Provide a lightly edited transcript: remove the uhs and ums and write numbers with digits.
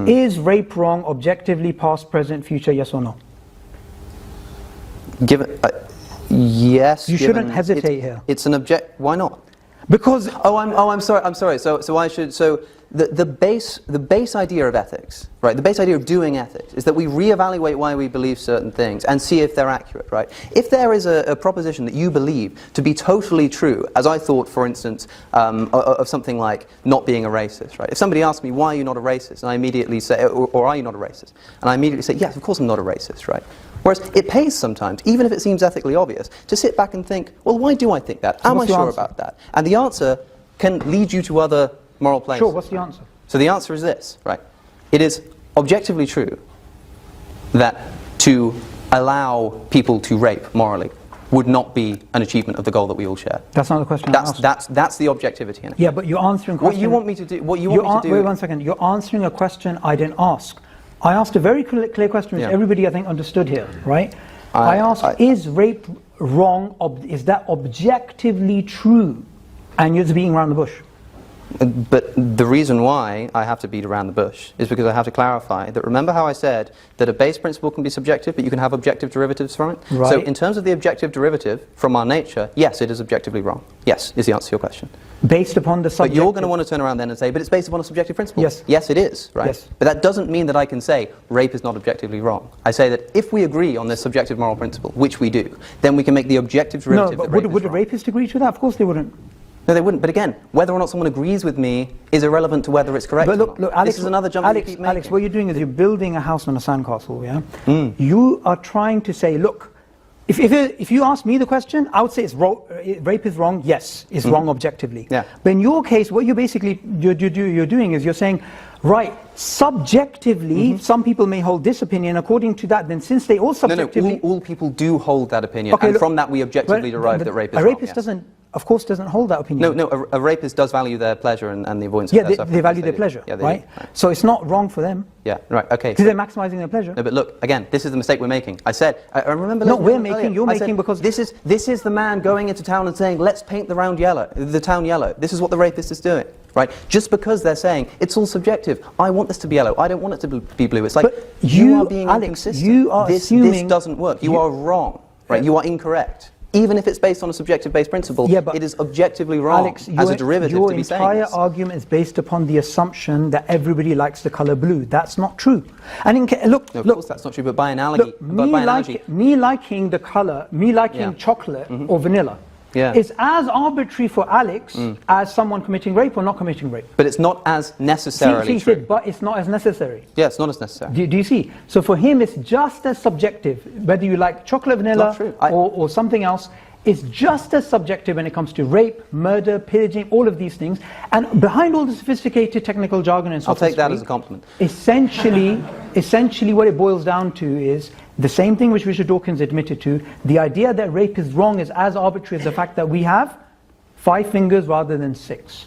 Is rape wrong objectively, past, present, future, yes or no? Yes. You shouldn't hesitate here. It's an why not? Because I'm sorry. So I should. So the base idea of ethics, right? The base idea of doing ethics is that we reevaluate why we believe certain things and see if they're accurate, right? If there is a proposition that you believe to be totally true, as I thought, for instance, of something like not being a racist, right? If somebody asks me why are you not a racist, and I immediately say, or are you not a racist, and I immediately say, yes, of course I'm not a racist, right? Whereas it pays sometimes, even if it seems ethically obvious, to sit back and think, well, why do I think that? Am I sure about that? And the answer can lead you to other moral places. Sure, what's the answer? So the answer is this, right? It is objectively true that to allow people to rape morally would not be an achievement of the goal that we all share. That's not the question I asked. That's the objectivity in it. Yeah, but you're answering a question. What you want me to do... Wait 1 second. You're answering a question I didn't ask. I asked a very clear question, which everybody I think understood here, right? I asked, is rape wrong? Is that objectively true? And you're just beating around the bush. But the reason why I have to beat around the bush is because I have to clarify that, remember how I said that a base principle can be subjective, but you can have objective derivatives from it? Right. So in terms of the objective derivative from our nature, yes, it is objectively wrong. Yes, is the answer to your question. Based upon the subjective... But you're going to want to turn around then and say, but it's based upon a subjective principle. Yes. Yes, it is, right? Yes. But that doesn't mean that I can say rape is not objectively wrong. I say that if we agree on this subjective moral principle, which we do, then we can make the objective derivative that rape is wrong. Would a rapist agree to that? Of course they wouldn't. No, they wouldn't. But again, whether or not someone agrees with me is irrelevant to whether it's correct but or not. Look, Alex, this is another jump you keep making. Alex, what you're doing is you're building a house on a sandcastle, yeah? You are trying to say, look, if you ask me the question, I would say rape is wrong. Yes, it's wrong objectively. Yeah. But in your case, what you're basically you're doing is you're saying, right, subjectively, some people may hold this opinion. According to that, then since they all subjectively... No, all people do hold that opinion. Okay, and from that we objectively derive that rape is wrong. A rapist doesn't... Of course, doesn't hold that opinion. No, a rapist does value their pleasure and the avoidance of their suffering. They value their pleasure, right? So it's not wrong for them. Yeah, right, okay. Because they're maximizing their pleasure. No, but look, again, this is the mistake we're making. I said, I remember... No, we're making, you're making because... This is the man going into town and saying, let's paint the town yellow. This is what the rapist is doing, right? Just because they're saying, it's all subjective. I want this to be yellow. I don't want it to be blue. It's like, you are being inconsistent. You are assuming... This doesn't work. You are wrong, right? You are incorrect. Even if it's based on a subjective-based principle, it is objectively wrong, Alex, as a derivative to be saying this. Your entire argument is based upon the assumption that everybody likes the color blue. That's not true. And look, of course that's not true, but by analogy... me liking the color, chocolate or vanilla, is as arbitrary for Alex as someone committing rape or not committing rape. But it's not as necessarily true. But it's not as necessary. Yeah, it's not as necessary. Do you see? So for him, it's just as subjective. Whether you like chocolate, vanilla, or something else, it's just as subjective when it comes to rape, murder, pillaging, all of these things. And behind all the sophisticated technical jargon and sophistry, I'll take that as a compliment. Essentially what it boils down to is the same thing which Richard Dawkins admitted to. The idea that rape is wrong is as arbitrary as the fact that we have 5 fingers rather than 6.